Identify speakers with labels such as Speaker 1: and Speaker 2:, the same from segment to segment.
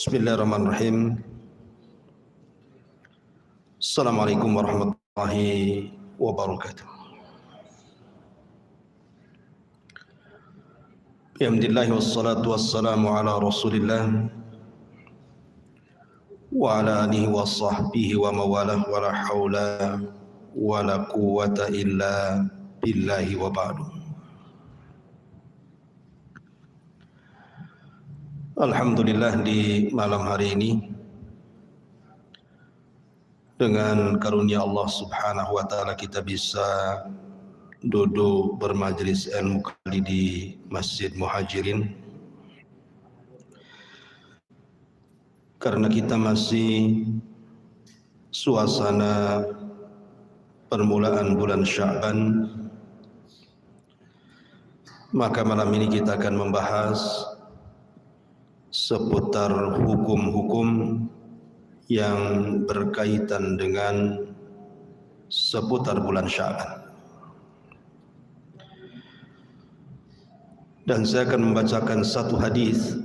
Speaker 1: Bismillahirrahmanirrahim. Assalamualaikum warahmatullahi wabarakatuh. Alhamdulillah wassalatu wassalamu ala Rasulillah wa ala alihi wa sahbihi wa mawalah wa la haula wa la quwwata illa billahi wa ba'du. Alhamdulillah, di malam hari ini dengan karunia Allah Subhanahu wa taala kita bisa duduk bermajlis ilmu kali di Masjid Muhajirin, karena kita masih suasana permulaan bulan Sya'ban. Maka malam ini kita akan membahas seputar hukum-hukum yang berkaitan dengan seputar bulan Sya'ban. Dan saya akan membacakan satu hadis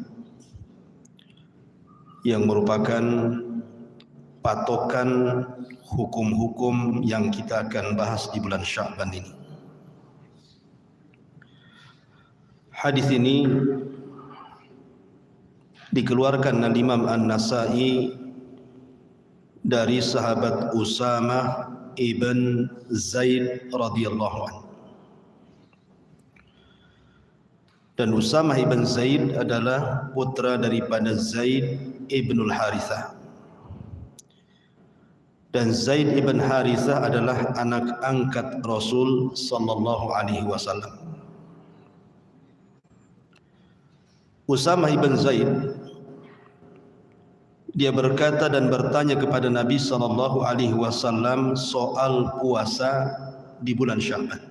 Speaker 1: yang merupakan patokan hukum-hukum yang kita akan bahas di bulan Sya'ban ini. Hadis ini dikeluarkan oleh Imam An-Nasa'i dari sahabat Usamah ibn Zaid radhiyallahu anhu. Dan Usamah ibn Zaid adalah putra daripada Zaid ibnul Harithah. Dan Zaid ibn Harithah adalah anak angkat Rasul sallallahu alaihi wasallam. Usamah ibn Zaid, dia berkata dan bertanya kepada Nabi sallallahu alaihi wasallam soal puasa di bulan Sya'ban.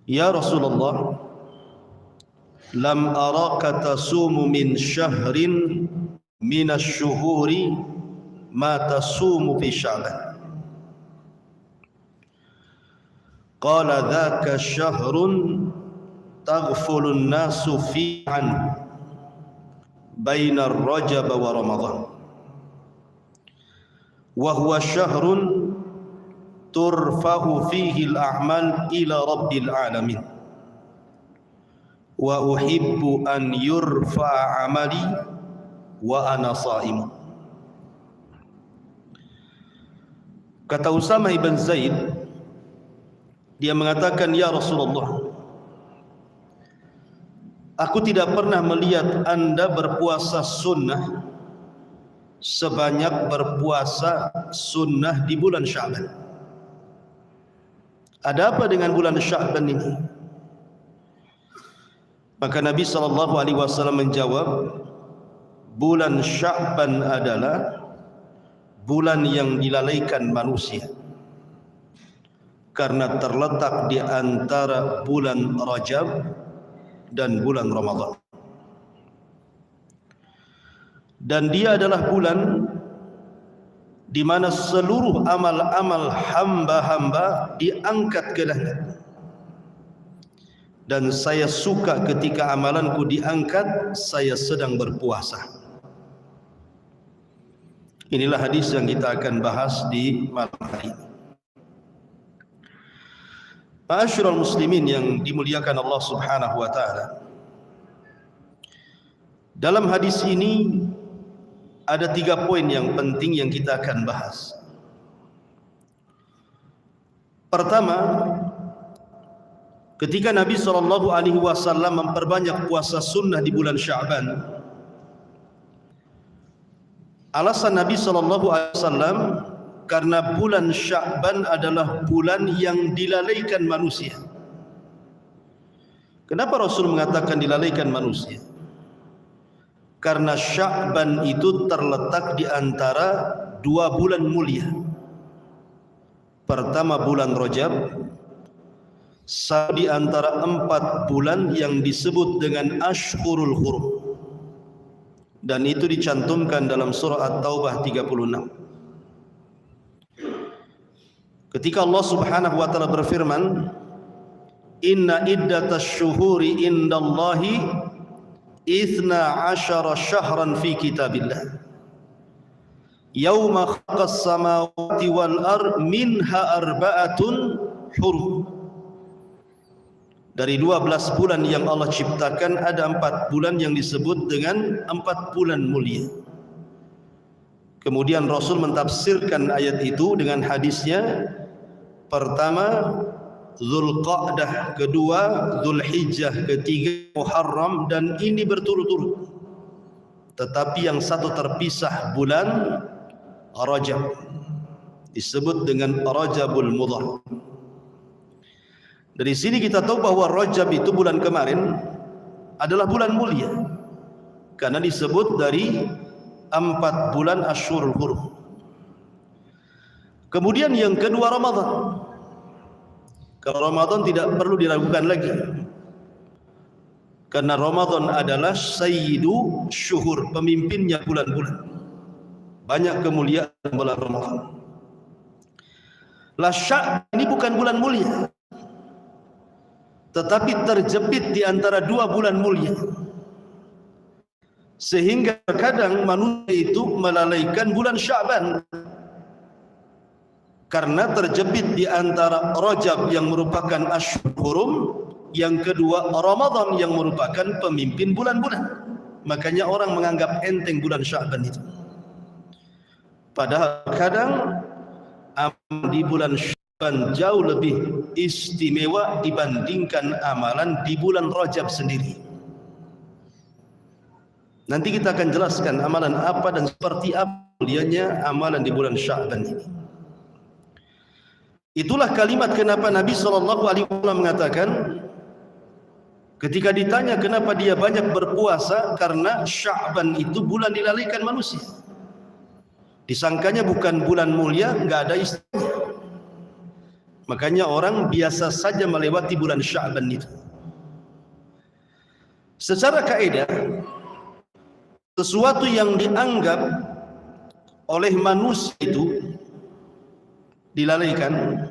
Speaker 1: Ya Rasulullah, lam araka tasumu min syahrin minasy-syuhuri ma tasumu fi Sya'ban. Qala dzaka syahrun taghfulun nasu fi'an bainar Rajab wa Ramadan wa huwa syahrun turfa'u fihi al-a'mal ila rabbil alamin wa uhibbu an yurfa'a amali wa ana sha'im. Kata Usamah ibn Zaid, dia mengatakan, ya Rasulullah, aku tidak pernah melihat Anda berpuasa sunnah sebanyak berpuasa sunnah di bulan Sya'ban. Ada apa dengan bulan Sya'ban ini? Maka Nabi SAW menjawab, bulan Sya'ban adalah bulan yang dilalaikan manusia, karena terletak di antara bulan Rajab dan bulan Ramadan. Dan dia adalah bulan di mana seluruh amal-amal hamba-hamba diangkat ke langit. Dan saya suka ketika amalanku diangkat, saya sedang berpuasa. Inilah hadis yang kita akan bahas di malam hari ini. Ma'asyiral muslimin yang dimuliakan Allah Subhanahu wa taala. Dalam hadis ini ada 3 poin yang penting yang kita akan bahas. Pertama, ketika Nabi SAW memperbanyak puasa sunnah di bulan Sya'ban, alasan Nabi SAW karena bulan Sya'ban adalah bulan yang dilalaikan manusia. Kenapa Rasul mengatakan dilalaikan manusia? Karena Sya'ban itu terletak di antara 2 bulan mulia. Pertama bulan Rajab, di antara 4 bulan yang disebut dengan Ashhurul Hurum. Dan itu dicantumkan dalam surah At-Taubah 36. Ketika Allah Subhanahu wa taala berfirman, inna iddatasy syuhuri indallahi 12 syahran fi kitabillah yauma khalaqas samawati wal ard minha arba'atun hurum. Dari 12 bulan yang Allah ciptakan, ada 4 bulan yang disebut dengan 4 bulan mulia. Kemudian Rasul mentafsirkan ayat itu dengan hadisnya. Pertama Zulqa'dah, kedua Zulhijjah, ketiga Muharram, dan ini berturut-turut. Tetapi yang satu terpisah, bulan Rajab, disebut dengan Rajabul Mudhar. Dari sini kita tahu bahwa Rajab itu bulan kemarin adalah bulan mulia, karena disebut dari 4 bulan Asyhurul Hurum. Kemudian yang kedua Ramadan. Kalau Ramadan tidak perlu diragukan lagi, karena Ramadan adalah sayyidu syuhur, pemimpinnya bulan-bulan. Banyak kemuliaan bulan Ramadan. Sya'ban ini bukan bulan mulia, tetapi terjepit di antara 2 bulan mulia, sehingga kadang manusia itu melalaikan bulan Sya'ban karena terjepit di antara Rajab yang merupakan Asyhurul Hurum, yang kedua Ramadan yang merupakan pemimpin bulan-bulan. Makanya orang menganggap enteng bulan Sya'ban itu, padahal kadang di bulan Sya'ban jauh lebih istimewa dibandingkan amalan di bulan Rajab sendiri. Nanti kita akan jelaskan amalan apa dan seperti apa mulianya amalan di bulan Sya'ban ini. Itulah kalimat kenapa Nabi SAW mengatakan, ketika ditanya kenapa dia banyak berpuasa, karena Sya'ban itu bulan dilalaikan manusia. Disangkanya bukan bulan mulia, enggak ada istimewanya. Makanya orang biasa saja melewati bulan Sya'ban itu. Secara kaidah, sesuatu yang dianggap oleh manusia itu dilalaikan,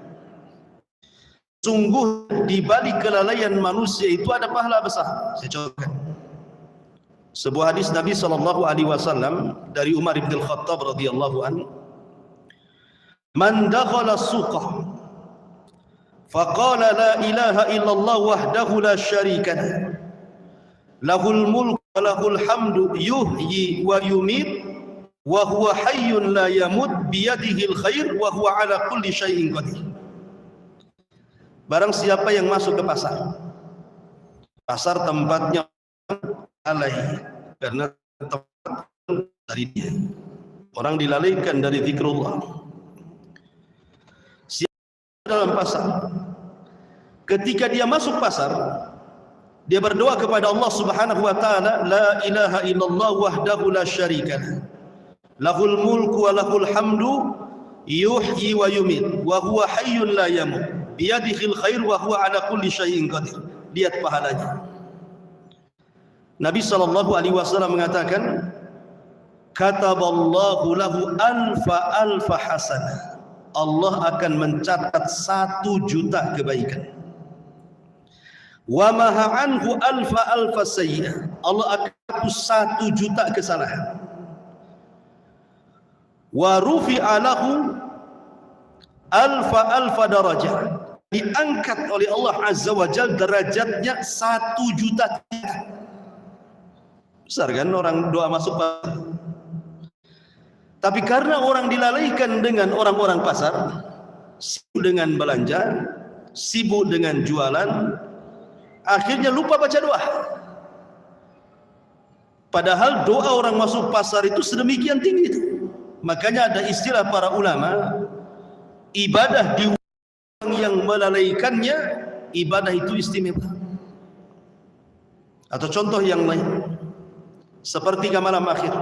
Speaker 1: sungguh di balik kelalaian manusia itu ada pahala besar. Saya contohkan sebuah hadis Nabi SAW dari Umar bin Al-Khattab radhiyallahu anhu, "Man dakhala suqah faqala la ilaha illallah wahdahu la syarika lah, lahul mulku wa lahul hamdu yuhyi wa yumit wa huwa hayyun la yamut biyadihil khair wa huwa ala kulli syai'in qadir." Barang siapa yang masuk ke pasar, pasar tempatnya alaihi, karena tempat dari dia, orang dilalaikan dari zikrullah. Dalam pasar, ketika dia masuk pasar, dia berdoa kepada Allah Subhanahu wa taala, la ilaha illallah wahdahu la syarikalah, lahul mulku wa lahul hamdu yuhyi wa yumit wa huwa hayyun la yamut biyadihil khair wa huwa ala kulli syai'in qadir. Lihat pahalanya. Nabi SAW mengatakan, kataballahu lahu alfa hasanah, Allah akan mencatat 1.000.000 kebaikan. Wa maha anhu alfa sayyi'ah, Allah akan hapus 1.000.000 kesalahan. Wa rufi'a lahu alfa darajah, diangkat oleh Allah Azza wa Jalla derajatnya 1.000.000. Besar kan orang doa masuk pasar. Tapi karena orang dilalaikan dengan orang-orang pasar, sibuk dengan belanja, sibuk dengan jualan, akhirnya lupa baca doa. Padahal doa orang masuk pasar itu sedemikian tinggi itu. Makanya ada istilah para ulama, ibadah di orang yang melalaikannya, ibadah itu istimewa. Atau contoh yang lain, sepertiga malam akhir.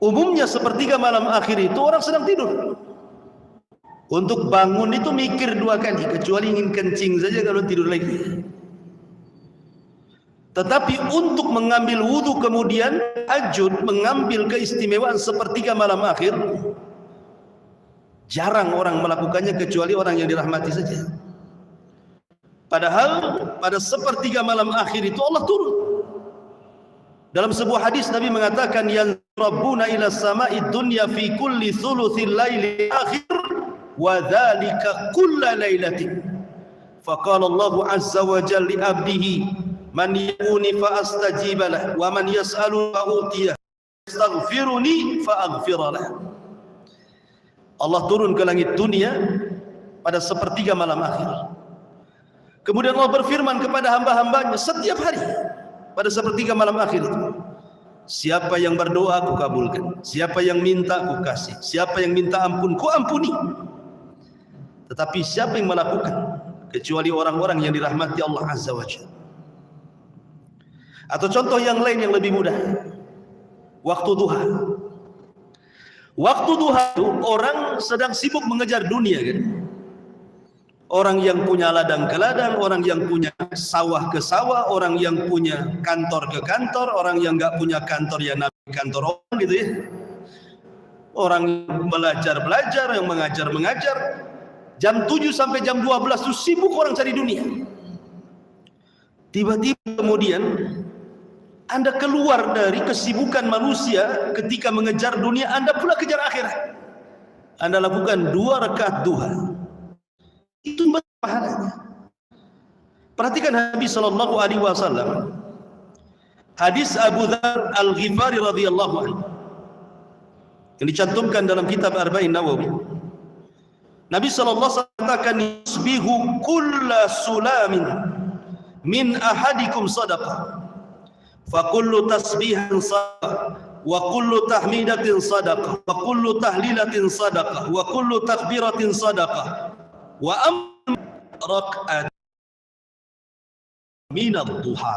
Speaker 1: Umumnya sepertiga malam akhir itu orang sedang tidur. Untuk bangun itu mikir 2 kali, kecuali ingin kencing saja kalau tidur lagi. Tetapi untuk mengambil wudhu kemudian tahajud, mengambil keistimewaan sepertiga malam akhir, jarang orang melakukannya kecuali orang yang dirahmati saja. Padahal pada sepertiga malam akhir itu Allah turun. Dalam sebuah hadis Nabi mengatakan, yang Rabbuna ila sama'id dunya fi kulli thuluthil laili akhir wa dzalika kulla lailatin. Faqala Allah azza wa jalla li 'abdihi man yuni fa astajiba lahu wa man yas'alu fa utiyah astaghfiruni fa aghfir lahu. Allah turun ke langit dunia pada sepertiga malam akhir. Kemudian Allah berfirman kepada hamba-hambanya setiap hari pada sepertiga malam akhir itu, siapa yang berdoa aku kabulkan, siapa yang minta aku kasih, siapa yang minta ampun ku ampuni. Tetapi siapa yang melakukan kecuali orang-orang yang dirahmati Allah Azza wa Jalla. Atau contoh yang lain yang lebih mudah, waktu duha. Waktu duha itu orang sedang sibuk mengejar dunia kan. Orang yang punya ladang ke ladang, orang yang punya sawah ke sawah, orang yang punya kantor ke kantor, orang yang enggak punya kantor ya nabi kantor orang gitu ya. Orang belajar, yang mengajar. Jam 7 sampai jam 12 itu sibuk orang cari dunia. Tiba-tiba kemudian Anda keluar dari kesibukan manusia ketika mengejar dunia, Anda pula kejar akhirat. Anda lakukan 2 rakaat duha. Itu pahalanya. Perhatikan Nabi sallallahu alaihi wasallam. Hadis Abu Dzar Al-Ghifari radhiyallahu anhu yang dicantumkan dalam kitab Arba'in Nawawi. Nabi sallallahu alaihi wasallam katakan, "Yusbihu kullu sulamin min ahadikum sadaqah. Fa kullu tasbihan sadaqah, wa kullu tahmidatin sadaqah, wa kullu tahlilatin sadaqah, wa kullu takbiratin sadaqah. Wa rakaat minad duha."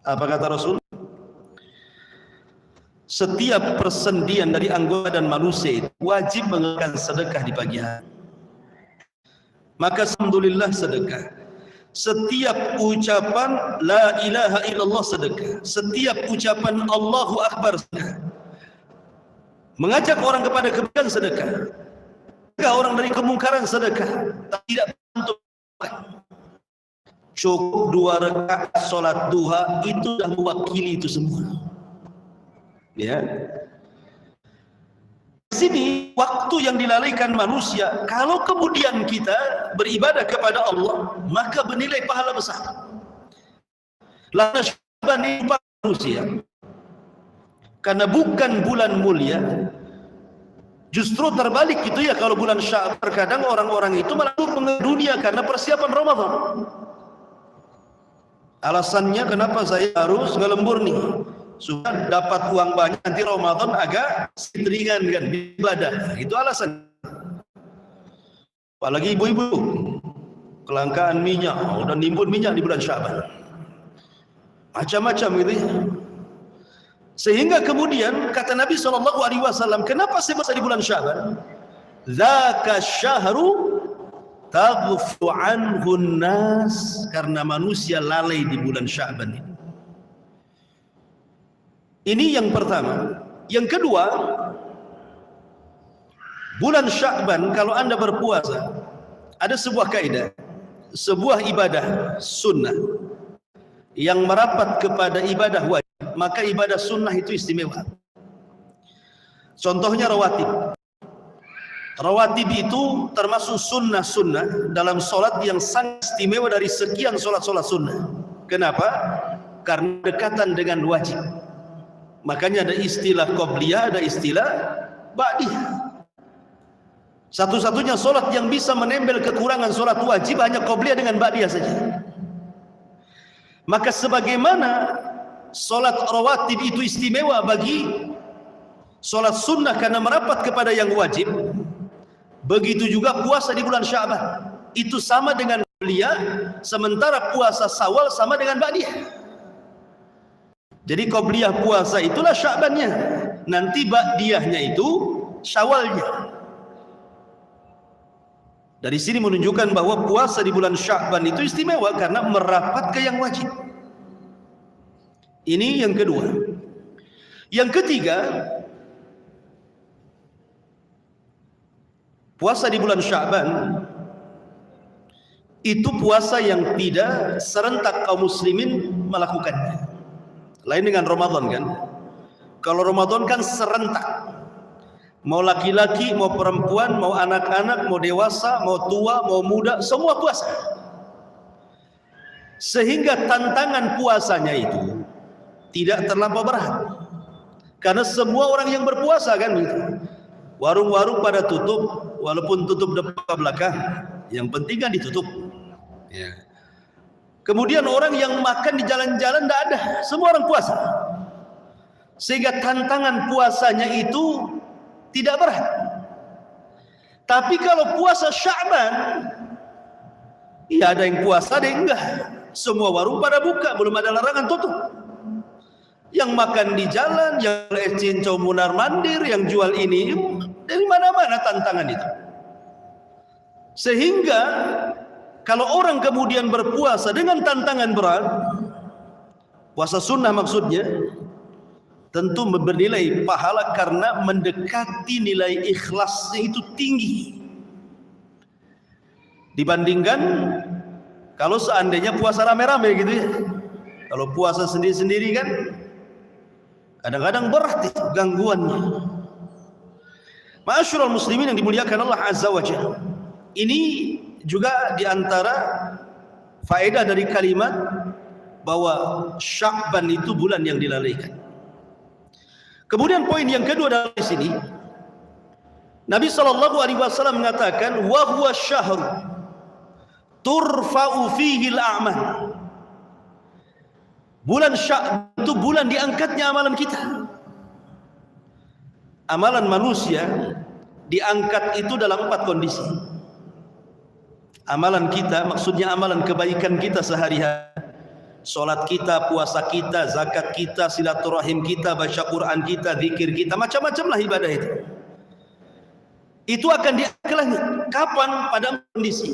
Speaker 1: Apa kata Rasul? Setiap persendian dari anggota dan manusia itu wajib mengeluarkan sedekah di pagi hari. Maka alhamdulillah sedekah. Setiap ucapan la ilaha illallah sedekah. Setiap ucapan Allahu akbar sedekah. Mengajak orang kepada kebaikan sedekah. Orang dari kemungkaran sedekah. Tidak untuk cukup 2 rakaat salat duha itu sudah mewakili itu semua. Ya. Di sini waktu yang dilalaikan manusia, kalau kemudian kita beribadah kepada Allah, maka bernilai pahala besar. Lalu Sya'ban ini manusia, karena bukan bulan mulia. Justru terbalik gitu ya, kalau bulan Sya'ban terkadang orang-orang itu malah dunia karena persiapan Ramadan. Alasannya kenapa saya harus ngelembur nih? Supaya dapat uang banyak, nanti Ramadan agak ringan kan ibadah. Itu alasan. Apalagi ibu-ibu, kelangkaan minyak, udah nimbun minyak di bulan Sya'ban. Macam-macam gitu ya. Sehingga kemudian kata Nabi SAW, kenapa saya baca di bulan Sya'ban? Dzaka syahru taghfu anhu nas, karena manusia lalai di bulan Sya'ban ini. Ini yang pertama. Yang kedua, bulan Sya'ban kalau Anda berpuasa, ada sebuah kaidah, sebuah ibadah sunnah yang merapat kepada ibadah wajib, maka ibadah sunnah itu istimewa. Contohnya rawatib. Rawatib itu termasuk sunnah-sunnah dalam solat yang sangat istimewa dari sekian solat-solat sunnah. Kenapa? Karena dekatan dengan wajib. Makanya ada istilah qobliyah, ada istilah ba'diyah. Satu-satunya solat yang bisa menempel kekurangan solat wajib hanya qobliyah dengan ba'diyah saja. Maka sebagaimana solat rawatib itu istimewa bagi solat sunnah karena merapat kepada yang wajib, begitu juga puasa di bulan Sya'ban. Itu sama dengan qobliyah, sementara puasa Syawal sama dengan ba'diyah. Jadi qobliyah puasa itulah Sya'bannya, nanti ba'diyahnya itu Syawalnya. Dari sini menunjukkan bahwa puasa di bulan Sya'ban itu istimewa karena merapat ke yang wajib. Ini yang kedua. Yang ketiga, puasa di bulan Sya'ban itu puasa yang tidak serentak kaum muslimin melakukannya. Lain dengan Ramadan kan. Kalau Ramadan kan serentak. Mau laki-laki, mau perempuan, mau anak-anak, mau dewasa, mau tua, mau muda, semua puasa. Sehingga tantangan puasanya itu tidak terlampau berat. Karena semua orang yang berpuasa kan gitu. Warung-warung pada tutup, walaupun tutup depan belakang, yang penting kan ditutup. Ya. Kemudian orang yang makan di jalan-jalan tidak ada, semua orang puasa. Sehingga tantangan puasanya itu tidak berat. Tapi kalau puasa Sya'ban, ya ada yang puasa, ada yang enggak. Semua warung pada buka, belum ada larangan tutup. Yang makan di jalan, yang cincau munar mandir, yang jual ini, dari mana-mana tantangan itu. Sehingga kalau orang kemudian berpuasa dengan tantangan berat, puasa sunnah maksudnya, tentu bernilai pahala karena mendekati nilai ikhlasnya itu tinggi. Dibandingkan kalau seandainya puasa rame-rame gitu ya. Kalau puasa sendiri-sendiri kan kadang-kadang berat itu gangguannya. Ma'asyiral muslimin yang dimuliakan Allah Azza wa Jalla. Ini juga diantara faedah dari kalimat bahwa Sya'ban itu bulan yang dilalaikan. Kemudian poin yang kedua dari sini, Nabi SAW mengatakan, wa huwa syahr turfa'u fihi al-a'mal. Bulan Sya'ban itu bulan diangkatnya amalan kita. Amalan manusia diangkat itu dalam 4 kondisi. Amalan kita, maksudnya amalan kebaikan kita sehari-hari. Solat kita, puasa kita, zakat kita, silaturahim kita, baca Quran kita, zikir kita, macam-macam lah ibadah itu. Itu akan diangkat lagi. Kapan? Pada kondisi.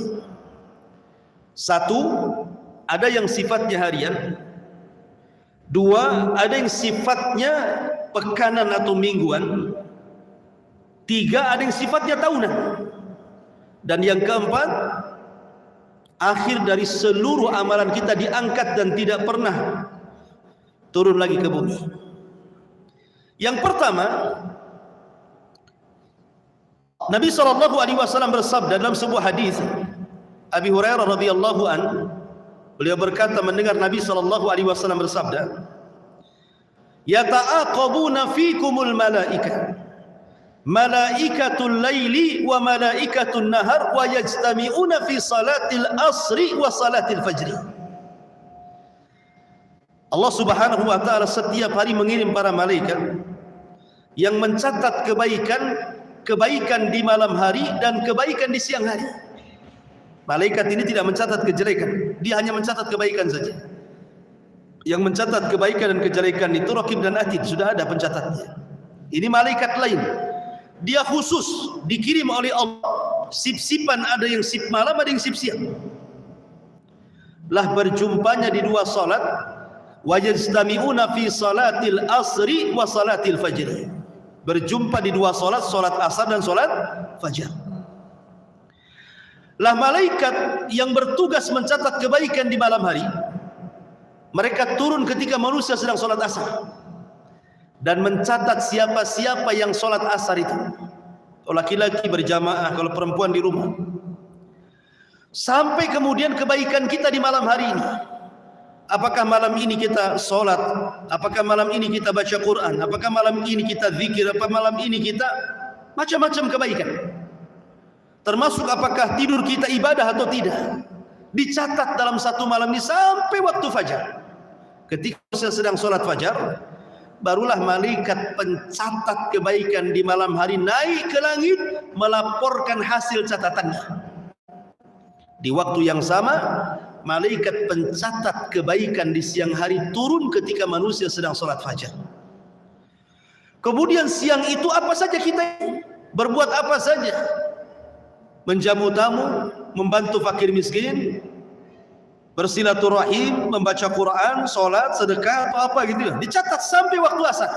Speaker 1: 1, ada yang sifatnya harian. 2, ada yang sifatnya pekanan atau mingguan. 3, ada yang sifatnya tahunan. Dan yang keempat, akhir dari seluruh amalan kita diangkat dan tidak pernah turun lagi ke bumi. Yang pertama, Nabi SAW bersabda dalam sebuah hadis, Abi Hurairah radhiyallahu an, beliau berkata mendengar Nabi SAW bersabda, "Yata'aqabuna fikumul malaika, malaikatul laili wa malaikatul nahar wa yajtami'una fi salatil asri wa salatil fajri." Allah Subhanahu wa taala setiap hari mengirim para malaikat yang mencatat kebaikan di malam hari dan kebaikan di siang hari. Malaikat ini tidak mencatat kejelekan, dia hanya mencatat kebaikan saja. Yang mencatat kebaikan dan kejelekan itu Raqib dan Atid, sudah ada pencatatnya. Ini malaikat lain, dia khusus dikirim oleh Allah. Sip-sipan, ada yang sip malam, ada yang sip siang. Lah berjumpanya di 2 salat, wa yajtami'una fi salatil asri wa salatil fajr. Berjumpa di 2 salat, salat asar dan salat fajar. Lah malaikat yang bertugas mencatat kebaikan di malam hari, mereka turun ketika manusia sedang salat asar dan mencatat siapa-siapa yang sholat asar itu. Kalau laki-laki berjamaah, kalau perempuan di rumah. Sampai kemudian kebaikan kita di malam hari ini. Apakah malam ini kita sholat? Apakah malam ini kita baca Quran? Apakah malam ini kita zikir? Apa malam ini kita macam-macam kebaikan? Termasuk apakah tidur kita ibadah atau tidak? Dicatat dalam 1 malam ini sampai waktu fajar. Ketika saya sedang sholat fajar, barulah malaikat pencatat kebaikan di malam hari naik ke langit melaporkan hasil catatannya. Di waktu yang sama, malaikat pencatat kebaikan di siang hari turun ketika manusia sedang sholat fajar. Kemudian siang itu apa saja kita berbuat, apa saja, menjamu tamu, membantu fakir miskin, bersilaturahim, membaca Quran, sholat, sedekah atau apa gitu, dicatat sampai waktu asar.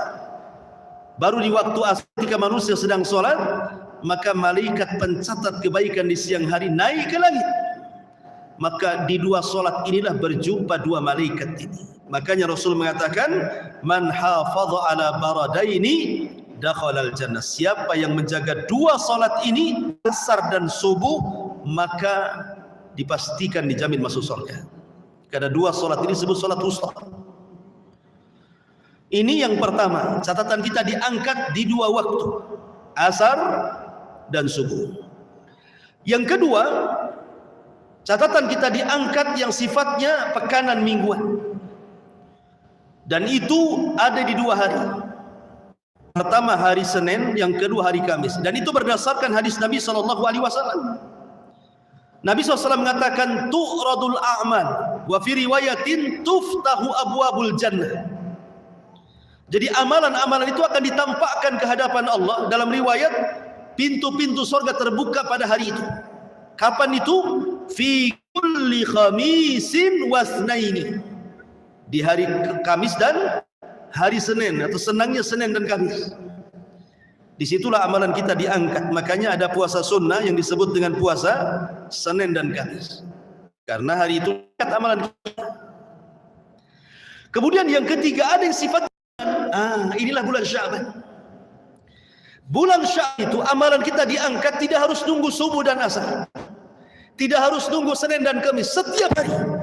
Speaker 1: Baru di waktu asar ketika manusia sedang sholat, maka malaikat pencatat kebaikan di siang hari naik ke langit maka di dua solat inilah berjumpa dua malaikat ini. Makanya Rasul mengatakan, man hafadha ala baradaini dakhalal jannah. Siapa yang menjaga dua solat ini, asar dan subuh, maka dipastikan dijamin masuk surga. Karena dua solat ini disebut solat wusta. Ini yang pertama, catatan kita diangkat di dua waktu, asar dan subuh. Yang kedua, catatan kita diangkat yang sifatnya pekanan mingguan. Dan itu ada di dua hari. Pertama hari Senin, yang kedua hari Kamis. Dan itu berdasarkan hadis Nabi SAW. Nabi SAW mengatakan, tu'radul a'mal, wa fi riwayatin tuftahu abwabul jannah. Jadi amalan-amalan itu akan ditampakkan ke hadapan Allah. Dalam riwayat, pintu-pintu surga terbuka pada hari itu. Kapan itu? Fi kulli khamisin wasnaini. Di hari Kamis dan hari Senin, atau senangnya Senin dan Kamis. Disitulah amalan kita diangkat. Makanya ada puasa sunnah yang disebut dengan puasa Senin dan Kamis, karena hari itu amalan kita. Kemudian yang ketiga, ada yang sifat inilah bulan Sya'ban. Bulan Sya'ban itu amalan kita diangkat, tidak harus nunggu subuh dan asar, tidak harus nunggu Senin dan Kamis, setiap hari.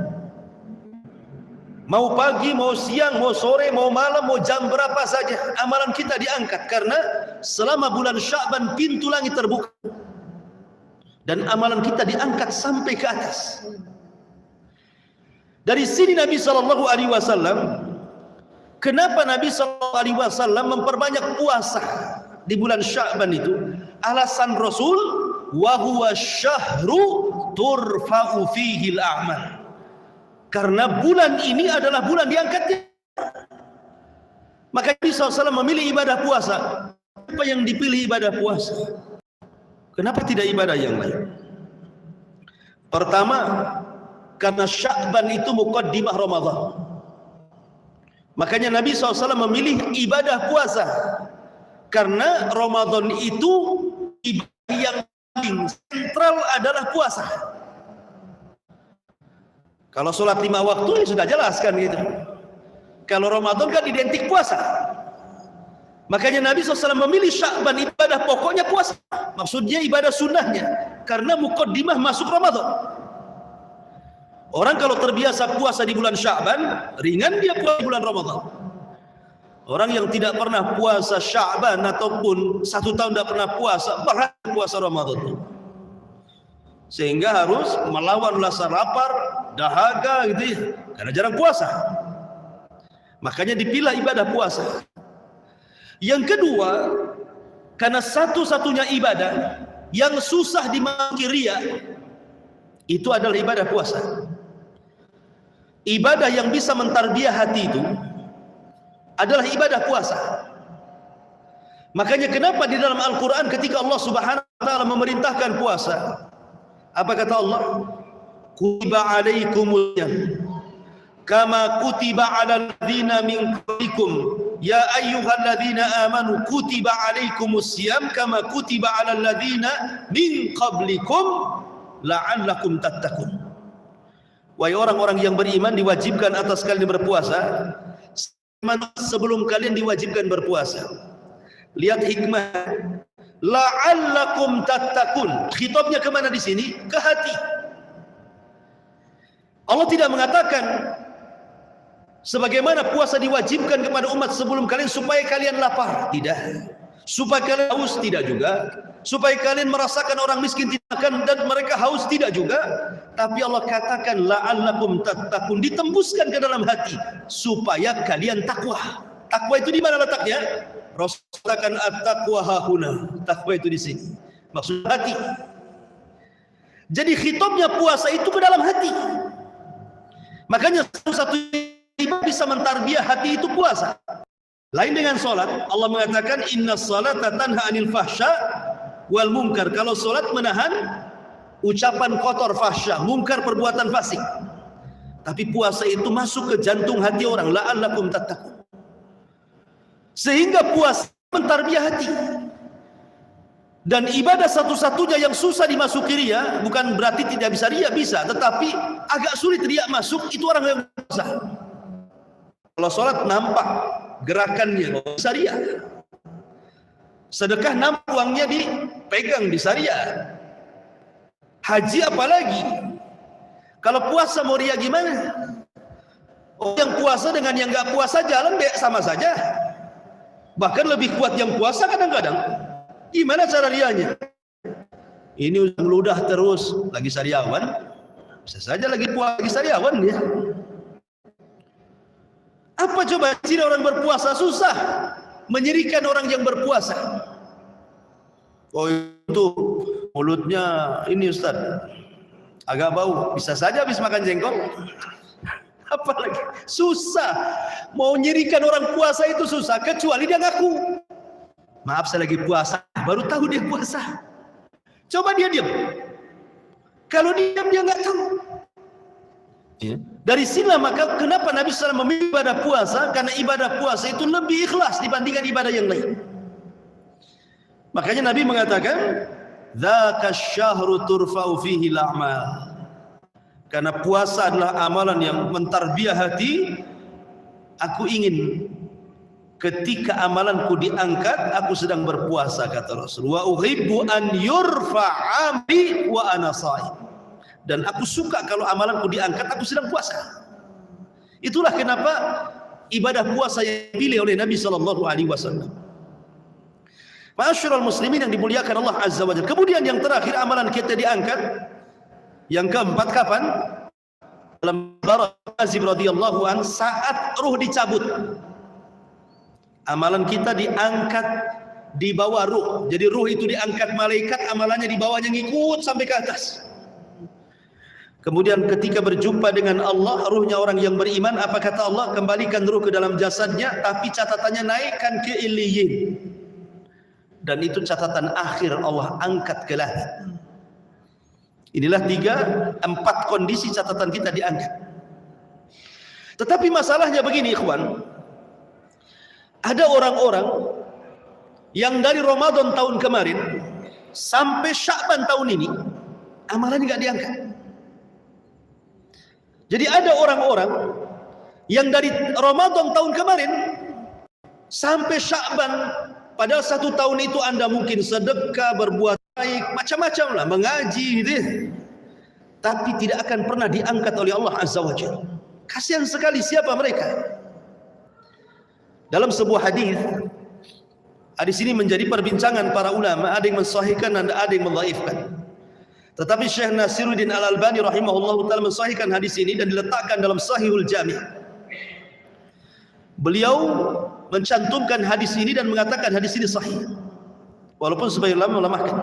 Speaker 1: Mau pagi, mau siang, mau sore, mau malam, mau jam berapa saja, amalan kita diangkat. Karena selama bulan Sya'ban pintu langit terbuka, dan amalan kita diangkat sampai ke atas. Dari sini Nabi SAW, kenapa Nabi SAW memperbanyak puasa di bulan Sya'ban itu? Alasan Rasul, wa huwa syahru turfa'u fihil a'mal. Karena bulan ini adalah bulan diangkatnya. Maka Nabi SAW memilih ibadah puasa. Apa yang dipilih ibadah puasa? Kenapa tidak ibadah yang lain? Pertama, karena Sya'ban itu muqaddimah Ramadan. Makanya Nabi SAW memilih ibadah puasa. Karena Ramadan itu ibadah yang paling sentral adalah puasa. Kalau sholat 5 waktu ya sudah jelas kan gitu. Kalau Ramadan kan identik puasa. Makanya Nabi SAW memilih Sya'ban ibadah pokoknya puasa. Maksudnya ibadah sunnahnya. Karena muqaddimah masuk Ramadan. Orang kalau terbiasa puasa di bulan Sya'ban, ringan dia puasa di bulan Ramadan. Orang yang tidak pernah puasa Sya'ban ataupun 1 tahun tidak pernah puasa, berat puasa Ramadan. Sehingga harus melawan rasa lapar, dahaga gitu ya, karena jarang puasa. Makanya dipilih ibadah puasa. Yang kedua, karena satu-satunya ibadah yang susah dimasuki riya itu adalah ibadah puasa. Ibadah yang bisa mentarbiyah hati itu adalah ibadah puasa. Makanya kenapa di dalam Al-Quran ketika Allah Subhanahu wa ta'ala memerintahkan puasa, apa kata Allah? Kutiba alaikumul syiyam kama kutiba alal ladzina min qablikum ya ayyuhalladzina amanu kutiba alaikumus syiyam kama kutiba alal ladzina min qablikum la'allakum tattaqun. Wahai orang-orang yang beriman, diwajibkan atas kalian berpuasa sebelum kalian diwajibkan berpuasa. Lihat hikmah, la'allakum tattaqun. Khitabnya kemana di sini? Ke hati. Allah tidak mengatakan sebagaimana puasa diwajibkan kepada umat sebelum kalian supaya kalian lapar, tidak. Supaya kalian haus, tidak juga. Supaya kalian merasakan orang miskin tidak akan dan mereka haus, tidak juga. Tapi Allah katakan la'allakum tattaqun, ditembuskan ke dalam hati supaya kalian takwa. Takwa itu di mana letaknya? Rasul katakan at-taqwa hahuna. Takwa itu di sini. Maksud hati. Jadi khitabnya puasa itu ke dalam hati. Makanya satu ibadah bisa mentarbiyah hati itu puasa. Lain dengan salat. Allah mengatakan innas salata tanha 'anil fahsya wal munkar. Kalau salat menahan ucapan kotor, fahsya, munkar, perbuatan fasik. Tapi puasa itu masuk ke jantung hati orang. La'allakum tattaqun. Sehingga puasa mentarbiyah hati. Dan ibadah satu-satunya yang susah dimasuki riya, bukan berarti tidak bisa riya, bisa, tetapi agak sulit riya masuk, itu orang yang berpuasa. Kalau sholat nampak gerakannya, bisa riya. Sedekah nampak uangnya dipegang, bisa riya. Haji apalagi. Kalau puasa mau riya gimana? Oh, yang puasa dengan yang nggak puasa jalan sama saja. Bahkan lebih kuat yang puasa kadang-kadang. Gimana cara rianya? Ini udah meludah terus, lagi sariawan, bisa saja lagi puasa, lagi sariawan dia. Apa coba ciri orang berpuasa? Susah menyirikan orang yang berpuasa. Oh itu mulutnya ini Ustaz, agak bau, bisa saja habis makan jengkol. Apalagi susah mau nyirikan orang puasa itu susah, kecuali dia ngaku. Maaf saya lagi puasa, baru tahu dia puasa. Coba dia diam. Kalau diam dia nggak tahu. Ya. Dari sinilah maka kenapa Nabi SAW memilih ibadah puasa, karena ibadah puasa itu lebih ikhlas dibandingkan ibadah yang lain. Makanya Nabi mengatakan, "Dzaka syahru turfa'u fihi al-a'mal." Karena puasa adalah amalan yang mentarbiah hati. Aku ingin ketika amalanku diangkat, aku sedang berpuasa, kata Rasul. Wa uhibbu an yurfa'a bi wa ana sha'im. Dan aku suka kalau amalanku diangkat, aku sedang puasa. Itulah kenapa ibadah puasa yang dipilih oleh Nabi SAW. Ma'asyiral muslimin yang dimuliakan Allah Azza wa Jalla. Kemudian yang terakhir amalan kita diangkat. Yang keempat kapan? Dalam Bara Azib radhiyallahu an, saat ruh dicabut. Amalan kita diangkat di bawah ruh. Jadi ruh itu diangkat malaikat, amalannya di bawahnya ngikut sampai ke atas. Kemudian ketika berjumpa dengan Allah, ruhnya orang yang beriman, apa kata Allah? Kembalikan ruh ke dalam jasadnya, tapi catatannya naikkan ke Illiyin. Dan itu catatan akhir, Allah angkat ke langit. Inilah 4 kondisi catatan kita diangkat. Tetapi masalahnya begini ikhwan, ada orang-orang yang dari Ramadan tahun kemarin sampai Sya'ban tahun ini amalan nggak diangkat. Jadi ada orang-orang yang dari Ramadan tahun kemarin sampai Sya'ban, padahal 1 tahun itu Anda mungkin sedekah, berbuat baik, macam-macam lah, mengaji gitu ya. Tapi tidak akan pernah diangkat oleh Allah Azza wa Jalla. Kasihan sekali, siapa mereka? Dalam sebuah hadis ini menjadi perbincangan para ulama, ada yang mensahihkan dan ada yang mendhaifkan. Tetapi Syekh Nasiruddin Al-Albani rahimahullahu taala mensahihkan hadis ini dan diletakkan dalam Sahihul Jami'. Beliau mencantumkan hadis ini dan mengatakan hadis ini sahih. Walaupun sebagian ulama melemahkan.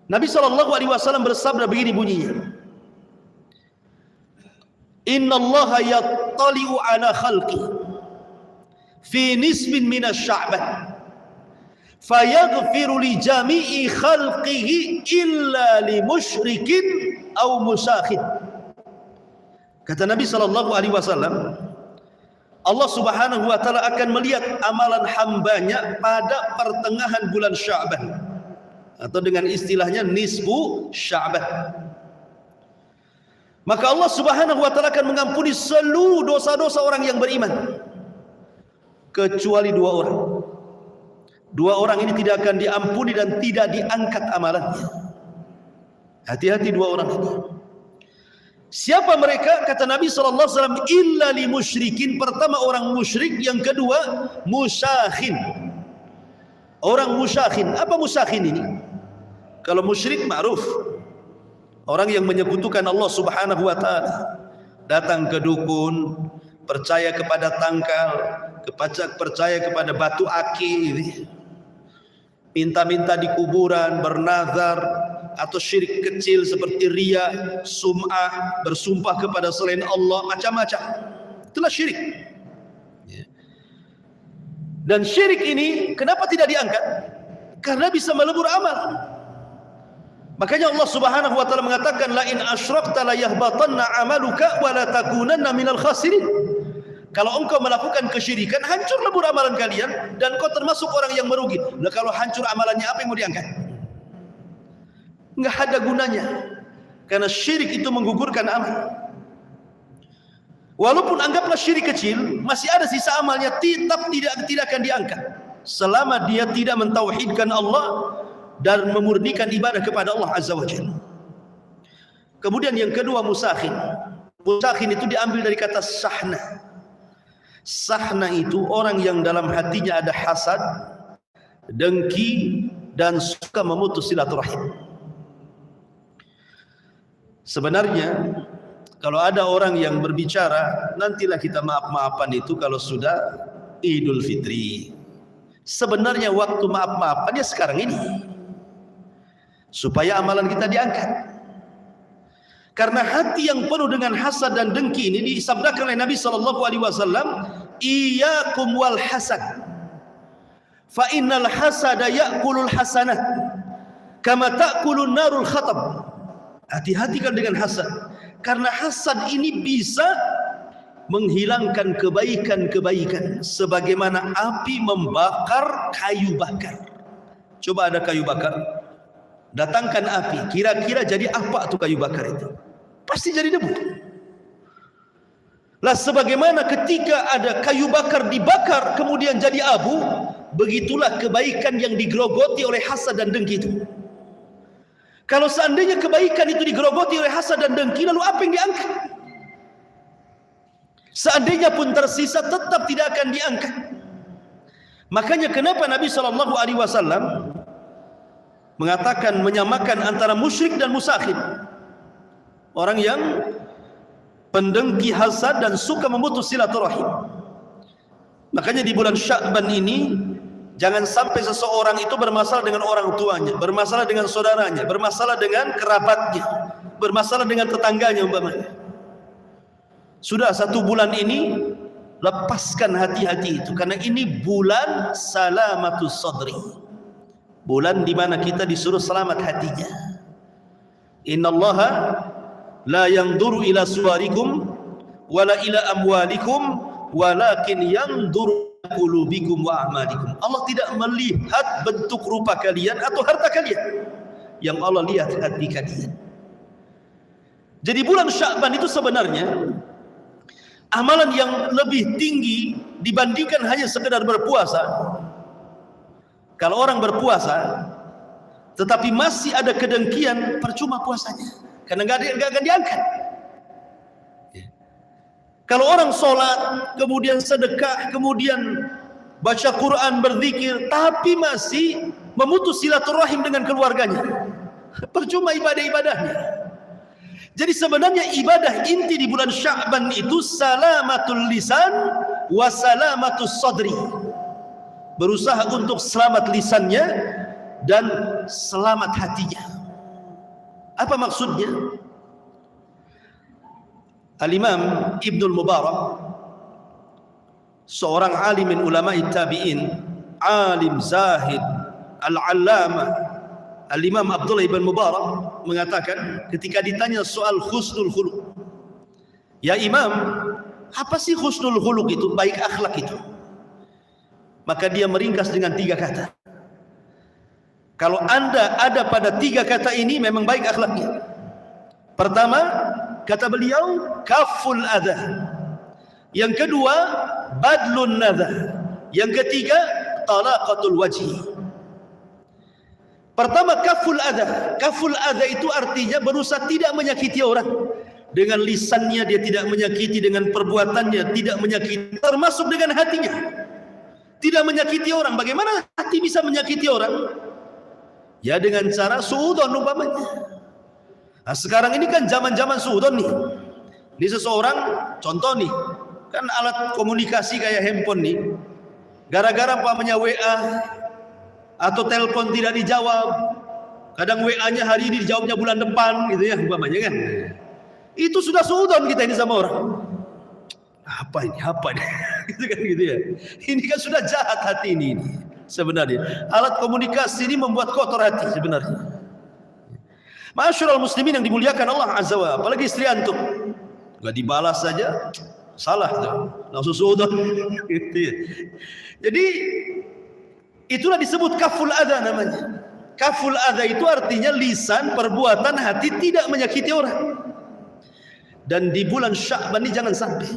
Speaker 1: Nabi SAW bersabda begini bunyinya. Inna Allaha yattali'u ala khalqi fi nisbin minasy Sya'ban fayaghfiru li jami'i khalqihi illa li musyrikin aw musakhin. Kata Nabi SAW, Allah Subhanahu wa taala akan melihat amalan hambanya pada pertengahan bulan Sya'ban, atau dengan istilahnya nisfu Sya'ban. Maka Allah Subhanahu wa taala akan mengampuni seluruh dosa-dosa orang yang beriman kecuali 2 orang. 2 orang ini tidak akan diampuni dan tidak diangkat amalannya. Hati-hati 2 orang ini. Siapa mereka? Kata Nabi SAW, illa li musyrikin. Pertama orang musyrik, yang kedua musakhin. Orang musakhin. Apa musakhin ini? Kalau musyrik ma'ruf, orang yang menyekutukan Allah Subhanahu wa taala, datang ke dukun, percaya kepada tangkal, percaya kepada batu aki, minta-minta di kuburan, bernazar, atau syirik kecil seperti riya, sum'ah, bersumpah kepada selain Allah, macam-macam. Itulah syirik. Dan syirik ini kenapa tidak diangkat? Karena bisa melebur amal. Makanya Allah Subhanahu wa taala mengatakan, la in asyrakta la yahbatanna amaluka wa la takunanna minal khasirin. Kalau engkau melakukan kesyirikan, hancur lebur amalan kalian dan kau termasuk orang yang merugi. Nah, kalau hancur amalannya, apa yang mau diangkat? Enggak ada gunanya. Karena syirik itu menggugurkan amal. Walaupun anggaplah syirik kecil, masih ada sisa amalnya, tetap tidak akan diangkat selama dia tidak mentauhidkan Allah dan memurnikan ibadah kepada Allah Azza wa Jalla. Kemudian yang kedua, musakhin. Musakhin itu diambil dari kata sahna. Sahna itu orang yang dalam hatinya ada hasad, dengki, dan suka memutus silaturahim. Sebenarnya kalau ada orang yang berbicara, nantilah kita maaf-maafan itu kalau sudah Idul Fitri. Sebenarnya waktu maaf-maafannya sekarang ini, supaya amalan kita diangkat. Karena hati yang penuh dengan hasad dan dengki ini disabdakan oleh Nabi SAW, iyyakum wal hasad, fa innal hasada ya'kulul hasanah kama ta'kulun narul khatab. Hati-hati kan dengan hasad, karena hasad ini bisa menghilangkan kebaikan-kebaikan sebagaimana api membakar kayu bakar. Coba ada kayu bakar, datangkan api, kira-kira jadi apa tuh kayu bakar itu? Pasti jadi debu. Lah sebagaimana ketika ada kayu bakar dibakar kemudian jadi abu, begitulah kebaikan yang digerogoti oleh hasad dan dengki itu. Kalau seandainya kebaikan itu digerogoti oleh hasad dan dengki, lalu apa yang diangkat? Seandainya pun tersisa, tetap tidak akan diangkat. Makanya kenapa Nabi SAW mengatakan, menyamakan antara musyrik dan musakhin, orang yang pendengki hasad dan suka memutus silaturahim. Makanya di bulan Sya'ban ini, jangan sampai seseorang itu bermasalah dengan orang tuanya, bermasalah dengan saudaranya, bermasalah dengan kerabatnya, bermasalah dengan tetangganya umpamanya. Sudah 1 bulan ini, lepaskan hati-hati itu, karena ini bulan salamatus sadri, bulan di mana kita disuruh selamat hatinya. Innallaha la yanzuru ila suwarikum wala ila amwalikum walakin yanzuru qulubikum wa a'malikum. Allah tidak melihat bentuk rupa kalian atau harta kalian, yang Allah lihat hati kalian. Jadi bulan Sya'ban itu sebenarnya amalan yang lebih tinggi dibandingkan hanya sekedar berpuasa. Kalau orang berpuasa tetapi masih ada kedengkian, percuma puasanya, karena nggak akan diangkat. Kalau orang sholat, kemudian sedekah, kemudian baca Quran, berzikir, tapi masih memutus silaturahim dengan keluarganya, percuma ibadah-ibadahnya. Jadi sebenarnya ibadah inti di bulan Sya'ban itu salamatul lisan wa salamatus sadri. Berusaha untuk selamat lisannya dan selamat hatinya. Apa maksudnya? Al-Imam Ibnul Mubarak, seorang alim min ulama'i tabi'in, alim zahid, al-allamah, Al-Imam Abdullah ibn Mubarak mengatakan ketika ditanya soal husnul khuluq, ya Imam, apa sih husnul khuluq itu, baik akhlak itu? Maka dia meringkas dengan 3 kata. Kalau anda ada pada 3 kata ini, memang baik akhlaknya. Pertama, kata beliau, kaful adha. Yang kedua, badlun nadha. Yang ketiga, talaqatul wajhi. Pertama, kaful adha. Kaful adha itu artinya berusaha tidak menyakiti orang. Dengan lisannya dia tidak menyakiti, dengan perbuatannya tidak menyakiti, termasuk dengan hatinya tidak menyakiti orang. Bagaimana hati bisa menyakiti orang? Ya dengan cara suudon umpamanya. Nah, sekarang ini kan zaman-zaman suudon nih. Ini seseorang, contoh nih, kan alat komunikasi kayak handphone nih, gara-gara umpamanya WA atau telepon tidak dijawab, kadang WA-nya hari ini dijawabnya bulan depan gitu ya umpamanya kan. Itu sudah suudon kita ini sama orang. Apa ini? Apa ini? Gitu kan gitu ya. Ini kan sudah jahat hati ini sebenarnya. Alat komunikasi ini membuat kotor hati sebenarnya. Ma'asyiral muslimin yang dimuliakan Allah Azza wa Jalla, apalagi istri antum. Enggak dibalas saja. Salah tuh. Langsung sudah. Jadi itulah disebut kaful adha namanya. Kaful adha itu artinya lisan, perbuatan, hati tidak menyakiti orang. Dan di bulan Sya'ban ini jangan sampai.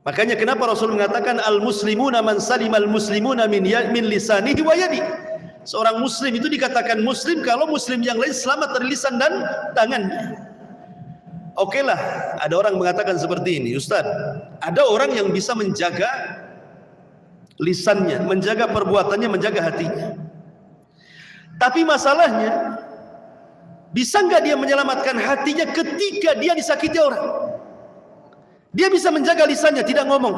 Speaker 1: Makanya kenapa Rasul mengatakan al-muslimuna man salimal muslimuna min lisanihi wa yadi. Seorang muslim itu dikatakan muslim kalau muslim yang lain selamat dari lisan dan tangannya. Oke lah, ada orang mengatakan seperti ini, Ustaz, ada orang yang bisa menjaga lisannya, menjaga perbuatannya, menjaga hatinya. Tapi masalahnya, bisa nggak dia menyelamatkan hatinya ketika dia disakiti orang? Dia bisa menjaga lisannya, tidak ngomong,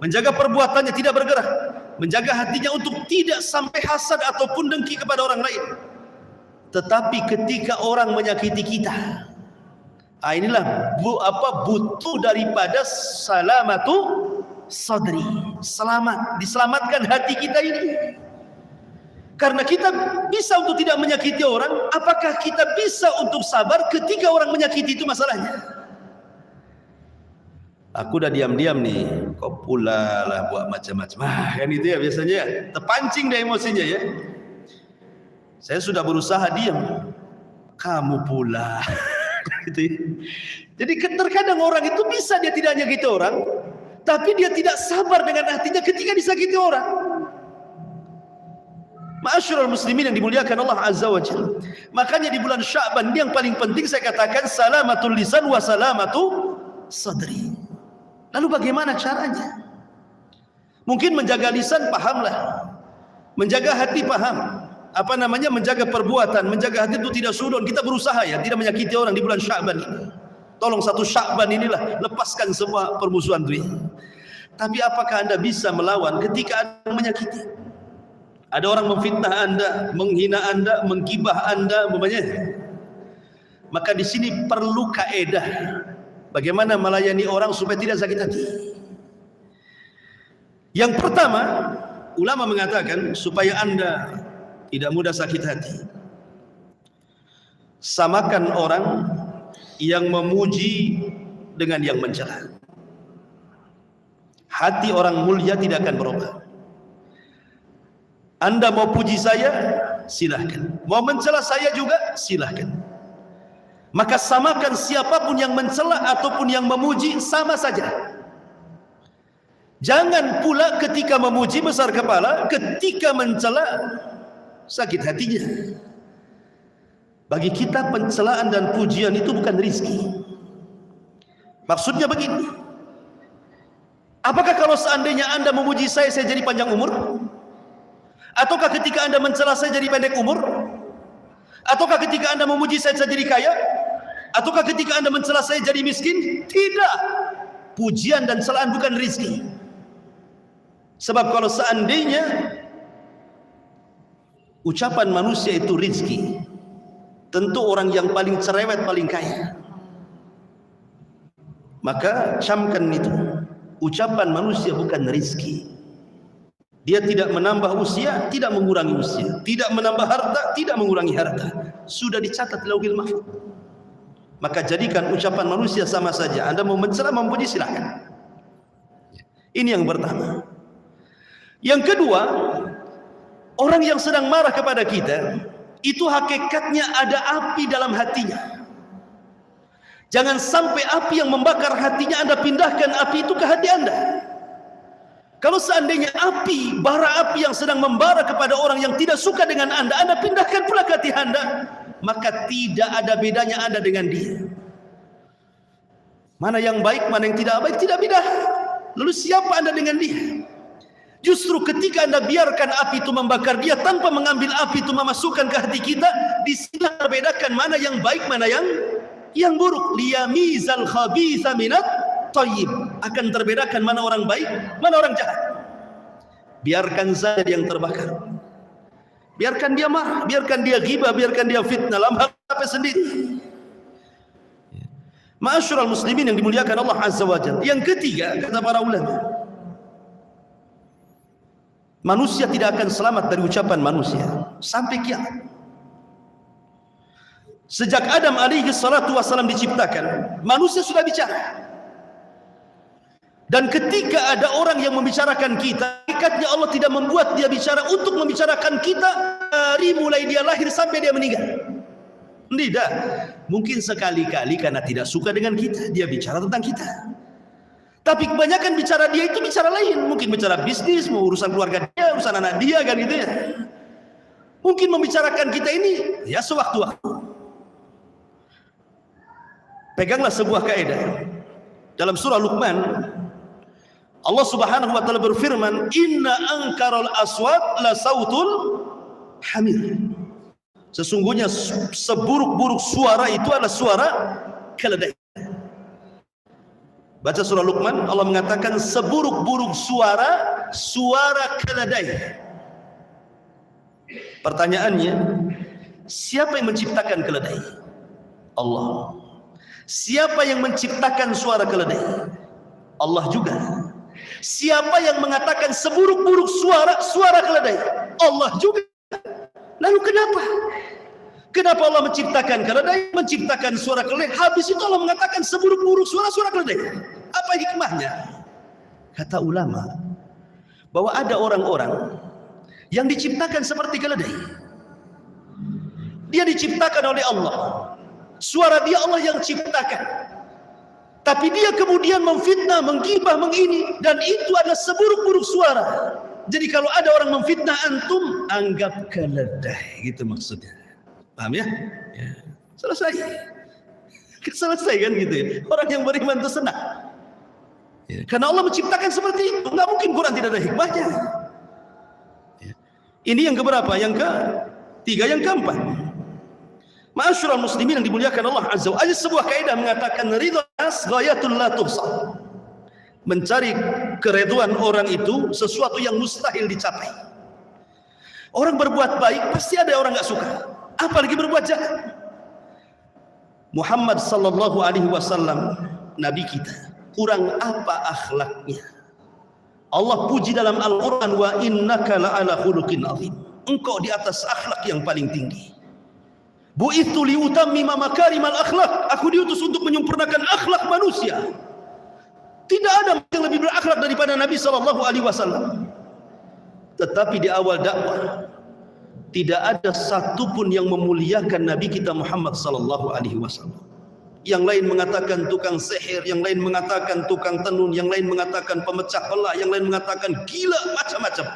Speaker 1: menjaga perbuatannya, tidak bergerak, menjaga hatinya untuk tidak sampai hasad ataupun dengki kepada orang lain. Tetapi ketika orang menyakiti kita, inilah butuh daripada salamatu sadri, selamat, diselamatkan hati kita ini. Karena kita bisa untuk tidak menyakiti orang, apakah kita bisa untuk sabar ketika orang menyakiti? Itu masalahnya. Aku udah diam-diam nih, kok pula lah buat macam-macam. Kan itu ya biasanya, terpancing deh emosinya ya. Saya sudah berusaha diam, kamu pula. Jadi terkadang orang itu bisa dia tidak menyakiti orang, tapi dia tidak sabar dengan hatinya ketika disakiti orang. Ma'asyiral muslimin yang dimuliakan Allah Azza wa Jalla. Makanya di bulan Sya'ban yang paling penting saya katakan salamatul lisan wa salamatu sadri. Lalu bagaimana caranya? Mungkin menjaga lisan pahamlah, menjaga hati paham. Apa namanya, menjaga perbuatan, menjaga hati itu tidak sudon. Kita berusaha ya, tidak menyakiti orang di bulan Sya'ban ini. Tolong satu Sya'ban inilah lepaskan semua permusuhan itu. Tapi apakah Anda bisa melawan ketika Anda menyakiti? Ada orang memfitnah Anda, menghina Anda, menggibah Anda, umpamanya. Maka di sini perlu kaedah. Bagaimana melayani orang supaya tidak sakit hati. Yang pertama, ulama mengatakan supaya Anda tidak mudah sakit hati, samakan orang yang memuji dengan yang mencela. Hati orang mulia tidak akan berubah. Anda mau puji saya, silahkan. Mau mencela saya juga, silahkan. Maka samakan siapapun yang mencela ataupun yang memuji, sama saja. Jangan pula ketika memuji besar kepala, ketika mencela sakit hatinya. Bagi kita pencelaan dan pujian itu bukan rezeki. Maksudnya begini, apakah kalau seandainya Anda memuji saya jadi panjang umur? Ataukah ketika Anda mencela saya jadi pendek umur? Ataukah ketika Anda memuji saya jadi kaya? Ataukah ketika Anda mencela saya jadi miskin? Tidak. Pujian dan celaan bukan rezeki. Sebab kalau seandainya ucapan manusia itu rezeki, tentu orang yang paling cerewet paling kaya. Maka camkan itu, ucapan manusia bukan rezeki. Dia tidak menambah usia, tidak mengurangi usia, tidak menambah harta, tidak mengurangi harta. Sudah dicatat di Lauhil Mahfuz. Maka jadikan ucapan manusia sama saja. Anda mau mencela, memuji, silakan. Ini yang pertama. Yang kedua, orang yang sedang marah kepada kita, itu hakikatnya ada api dalam hatinya. Jangan sampai api yang membakar hatinya Anda pindahkan api itu ke hati Anda. Kalau seandainya api, bara api yang sedang membara kepada orang yang tidak suka dengan Anda pindahkan pula ke hati Anda, maka tidak ada bedanya Anda dengan dia. Mana yang baik, mana yang tidak baik, tidak beda. Lalu siapa Anda dengan dia? Justru ketika Anda biarkan api itu membakar dia tanpa mengambil api itu memasukkan ke hati kita, di sini terbedakan mana yang baik, mana yang buruk. Liyamizal khabitha minat thayyib. Akan terbedakan mana orang baik, mana orang jahat. Biarkan saja yang terbakar. Biarkan dia marah, biarkan dia ghibah, biarkan dia fitnah, lambat sendiri. Ma'asyiral muslimin yang dimuliakan Allah Azza wa Jalla. Yang ketiga, kata para ulama, manusia tidak akan selamat dari ucapan manusia sampai kiamat. Sejak Adam alaihi salatu wassalam diciptakan, manusia sudah bicara. Dan ketika ada orang yang membicarakan kita, hakikatnya Allah tidak membuat dia bicara untuk membicarakan kita dari mulai dia lahir sampai dia meninggal. Tidak. Mungkin sekali-kali karena tidak suka dengan kita, dia bicara tentang kita. Tapi kebanyakan bicara dia itu bicara lain. Mungkin bicara bisnis, mau urusan keluarga dia, urusan anak dia, kan gitu ya. Mungkin membicarakan kita ini ya sewaktu-waktu. Peganglah sebuah kaidah. Dalam surah Luqman, Allah Subhanahu wa taala berfirman, "Inna ankaral aswat la sautul hamir." Sesungguhnya seburuk-buruk suara itu adalah suara keledai. Baca surah Luqman, Allah mengatakan seburuk-buruk suara keledai. Pertanyaannya, siapa yang menciptakan keledai? Allah. Siapa yang menciptakan suara keledai? Allah juga. Siapa yang mengatakan seburuk-buruk suara keledai? Allah juga. Lalu kenapa? Kenapa Allah menciptakan keledai, menciptakan suara keledai? Habis itu Allah mengatakan seburuk-buruk suara keledai. Apa hikmahnya? Kata ulama, bahwa ada orang-orang yang diciptakan seperti keledai. Dia diciptakan oleh Allah. Suara dia Allah yang ciptakan. Tapi dia kemudian memfitnah, menggibah, mengini, dan itu adalah seburuk-buruk suara. Jadi kalau ada orang memfitnah antum, anggap keledai, gitu maksudnya. Paham ya? Ya. Selesai. Selesai kan gitu ya. Orang yang beriman itu senang. Ya. Karena Allah menciptakan seperti itu. Nggak mungkin Quran tidak ada hikmahnya. Ya. Ini yang keberapa? Yang ketiga, yang keempat. Ma'asyiral muslimin yang dimuliakan Allah Azza wa Jalla, sebuah kaidah mengatakan ridha nas ghayatul la tuhsa. Mencari keridhaan orang itu sesuatu yang mustahil dicapai. Orang berbuat baik pasti ada orang enggak suka, apalagi berbuat jahat. Muhammad sallallahu alaihi wasallam, nabi kita, kurang apa akhlaknya? Allah puji dalam Al-Qur'an, wa innaka la'ala khuluqin azim. Engkau di atas akhlak yang paling tinggi. Bu'ithu liutammima makarimal akhlak. Aku diutus untuk menyempurnakan akhlak manusia. Tidak ada yang lebih berakhlak daripada Nabi sallallahu alaihi wasallam. Tetapi di awal dakwah tidak ada satupun yang memuliakan Nabi kita Muhammad sallallahu alaihi wasallam. Yang lain mengatakan tukang sihir, yang lain mengatakan tukang tenun, yang lain mengatakan pemecah belah, yang lain mengatakan gila, macam-macam.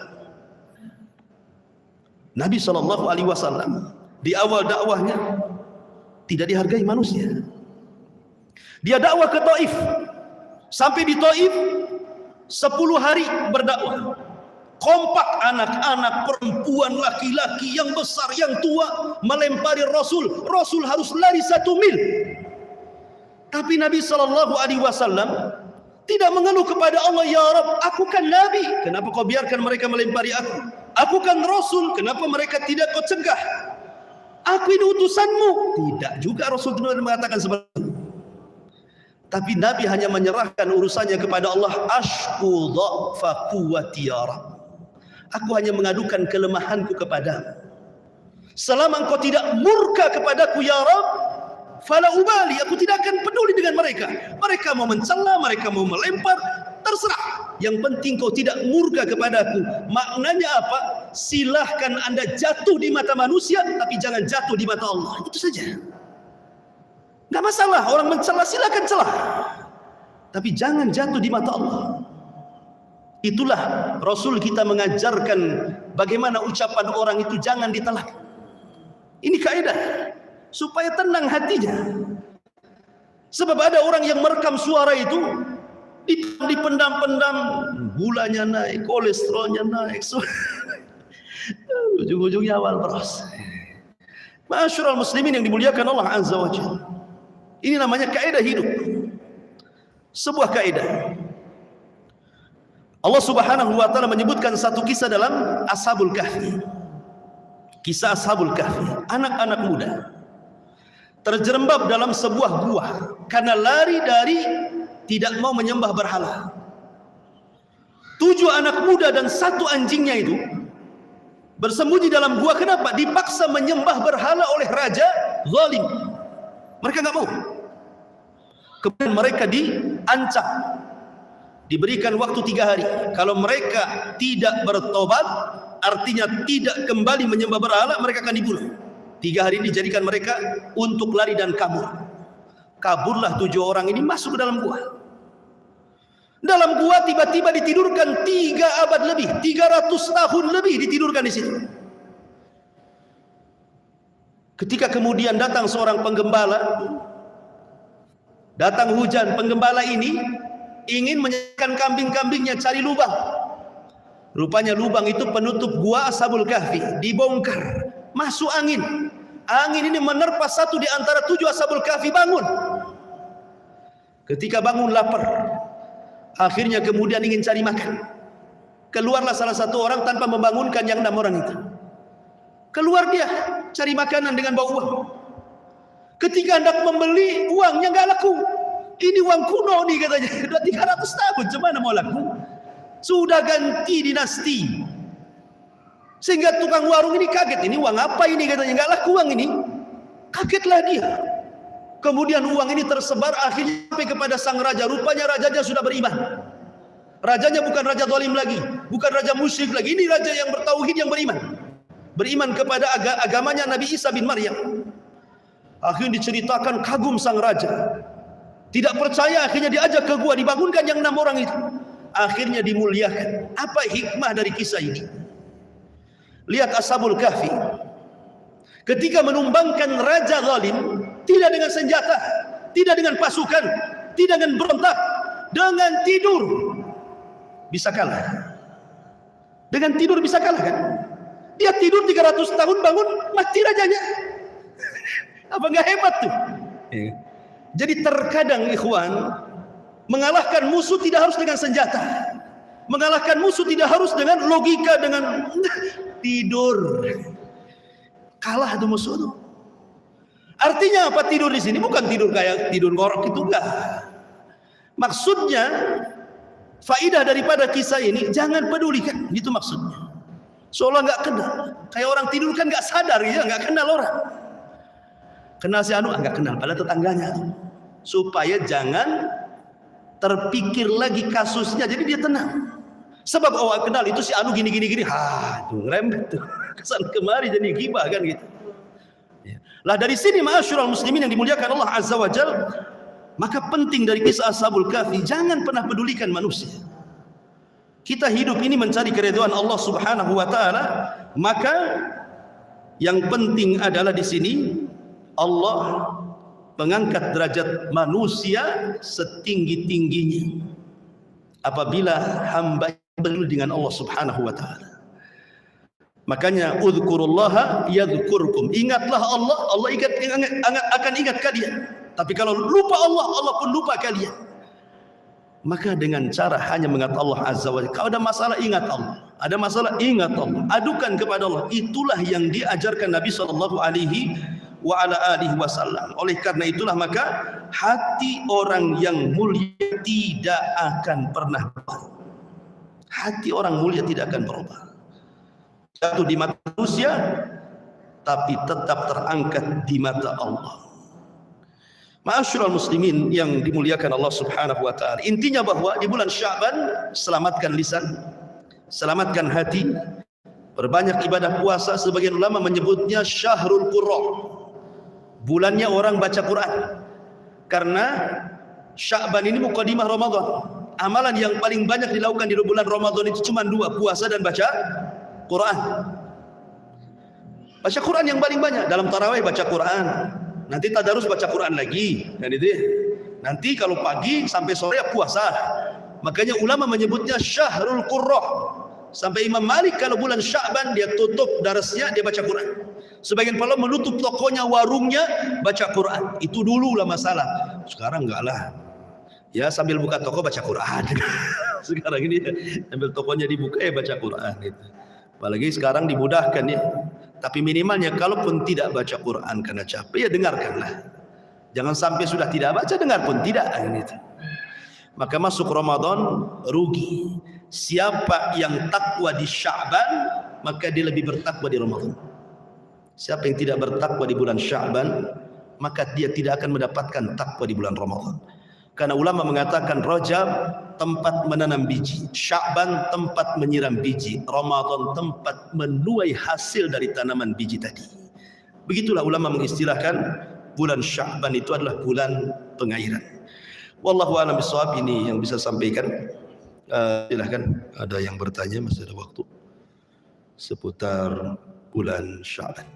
Speaker 1: Nabi sallallahu alaihi wasallam di awal dakwahnya tidak dihargai manusia. Dia dakwah ke Taif. Sampai di Taif 10 hari berdakwah. Kompak anak-anak, perempuan, laki-laki, yang besar, yang tua melempari Rasul. Rasul harus lari 1 mil. Tapi Nabi sallallahu alaihi wasallam tidak mengeluh kepada Allah, "Ya Rabb, aku kan Nabi, kenapa kau biarkan mereka melempari aku? Aku kan Rasul, kenapa mereka tidak kau cegah? Aku ini utusanmu." Tidak juga Rasul mengatakan seperti itu. Tapi Nabi hanya menyerahkan urusannya kepada Allah. Ashku dha'fa quwwati ya Rabb. Aku hanya mengadukan kelemahanku kepadamu. Selama engkau tidak murka kepadaku ya Rabb, fala ubali, aku tidak akan peduli dengan mereka. Mereka mau mencela, mereka mau melempar, terserah. Yang penting kau tidak murka kepadaku. Maknanya apa? Silahkan Anda jatuh di mata manusia, tapi jangan jatuh di mata Allah. Itu saja. Nggak masalah, orang mencela silakan celah, tapi jangan jatuh di mata Allah. Itulah Rasul kita mengajarkan bagaimana ucapan orang itu jangan ditelan. Ini kaidah supaya tenang hatinya. Sebab ada orang yang merekam suara itu, dipendam-pendam, gulanya naik, kolesterolnya naik, ujung-ujungnya awal beras. Ma'asyiral muslimin yang dimuliakan Allah Azza wa Jalla. Ini namanya kaidah hidup. Sebuah kaidah. Allah Subhanahu wa taala menyebutkan satu kisah dalam Ashabul Kahfi. Kisah Ashabul Kahfi, anak-anak muda terjerembab dalam sebuah gua karena lari dari tidak mau menyembah berhala. 7 anak muda dan 1 anjingnya itu bersembunyi dalam gua. Kenapa? Dipaksa menyembah berhala oleh raja zalim. Mereka nggak mau. Kemudian mereka diancam, diberikan waktu 3 hari. Kalau mereka tidak bertobat, artinya tidak kembali menyembah berhala, mereka akan dibunuh. 3 hari ini dijadikan mereka untuk lari dan kabur. Kaburlah 7 orang ini masuk ke dalam gua. Dalam gua tiba-tiba ditidurkan 3 abad lebih, 300 tahun lebih ditidurkan di situ. Ketika kemudian datang seorang penggembala, datang hujan, penggembala ini ingin menyelamatkan kambing-kambingnya, cari lubang. Rupanya lubang itu penutup gua Ashabul Kahfi, dibongkar, masuk angin. Angin ini menerpa satu di antara 7 Ashabul Kahfi, bangun. Ketika bangun lapar, akhirnya kemudian ingin cari makan. Keluarlah salah satu orang tanpa membangunkan yang 6 orang itu. Keluar dia cari makanan dengan bawa uang. Ketika hendak membeli, uangnya nggak laku. Ini uang kuno nih katanya, sudah 300 tahun, gimana mau laku? Sudah ganti dinasti. Sehingga tukang warung ini kaget, ini uang apa ini katanya, nggak laku uang ini. Kagetlah dia. Kemudian uang ini tersebar akhirnya sampai kepada sang raja. Rupanya rajanya sudah beriman. Rajanya bukan raja zalim lagi, bukan raja musyrik lagi. Ini raja yang bertauhid, yang beriman. Beriman kepada agamanya Nabi Isa bin Maryam. Akhirnya diceritakan, kagum sang raja. Tidak percaya, akhirnya diajak ke gua, dibangunkan yang 6 orang itu. Akhirnya dimuliakan. Apa hikmah dari kisah ini? Lihat Ashabul Kahfi. Ketika menumbangkan raja zalim, tidak dengan senjata, tidak dengan pasukan, tidak dengan berontak, dengan tidur bisa kalah. Dengan tidur bisa kalah kan? Dia tidur 300 tahun, bangun mati rajanya. Apa enggak hebat tuh? Jadi terkadang ikhwan, mengalahkan musuh tidak harus dengan senjata. Mengalahkan musuh tidak harus dengan logika, dengan tidur. Kalah tuh musuh tuh. Artinya apa tidur di sini? Bukan tidur kayak tidur ngorok itu, enggak. Maksudnya faidah daripada kisah ini, jangan pedulikan, itu maksudnya. Seolah nggak kenal, kayak orang tidur kan nggak sadar ya, nggak kenal orang. Kenal si anu, nggak kenal, padahal tetangganya. Supaya jangan terpikir lagi kasusnya, jadi dia tenang. Sebab awak kenal itu si anu gini, tuh ngerembet tuh, kesan kemari jadi gibah kan gitu. Lah dari sini ma'asyiral muslimin yang dimuliakan Allah Azza wa Jal, maka penting dari kisah Ashabul Kahfi, jangan pernah pedulikan manusia. Kita hidup ini mencari keridhaan Allah Subhanahu wa taala, maka yang penting adalah di sini Allah mengangkat derajat manusia setinggi-tingginya apabila hamba peduli dengan Allah Subhanahu wa taala. Makanya udzkurullaha yadzkurkum. Ingatlah Allah, Allah akan ingat kalian. Tapi kalau lupa Allah, Allah pun lupa kalian. Maka dengan cara hanya mengingat Allah Azza wa Jalla. Kalau ada masalah, ingat Allah. Ada masalah, ingat Allah. Adukan kepada Allah. Itulah yang diajarkan Nabi sallallahu alaihi wasallam. Oleh karena itulah maka hati orang yang mulia tidak akan pernah berubah. Hati orang mulia tidak akan berubah. Jatuh di mata manusia, tapi tetap terangkat di mata Allah. Ma'asyiral muslimin yang dimuliakan Allah Subhanahu wa taala. Intinya bahwa di bulan Sya'ban selamatkan lisan, selamatkan hati, perbanyak ibadah puasa. Sebagian ulama menyebutnya Syahrul Qurra. Bulannya orang baca Quran. Karena Sya'ban ini muqaddimah Ramadan. Amalan yang paling banyak dilakukan di bulan Ramadan itu cuma 2, puasa dan baca Quran. Baca Quran yang paling banyak. Dalam tarawih baca Quran. Nanti tadarus baca Quran lagi, dan itu nanti kalau pagi sampai sore puasa. Makanya ulama menyebutnya Syahrul Qurra. Sampai Imam Malik kalau bulan Sya'ban dia tutup darasnya, dia baca Quran. Sebagian pula menutup tokonya, warungnya, baca Quran. Itu dulu lah masalah. Sekarang enggak lah. Ya sambil buka toko baca Quran. Sekarang ini sambil tokonya dibuka baca Quran gitu. Apalagi sekarang dimudahkan ya. Tapi minimalnya kalaupun tidak baca Quran karena capek, ya dengarkanlah. Jangan sampai sudah tidak baca, dengar pun tidak gitu. Maka masuk Ramadan rugi. Siapa yang takwa di Sya'ban, maka dia lebih bertakwa di Ramadan. Siapa yang tidak bertakwa di bulan Sya'ban, maka dia tidak akan mendapatkan takwa di bulan Ramadan. Karena ulama mengatakan Rajab tempat menanam biji, Sya'ban tempat menyiram biji, Ramadan tempat menuai hasil dari tanaman biji tadi. Begitulah ulama mengistilahkan bulan Sya'ban itu adalah bulan pengairan. Wallahu a'lam bishawab. Ini yang bisa sampaikan. Silakan, ada yang bertanya, masih ada waktu seputar bulan Sya'ban.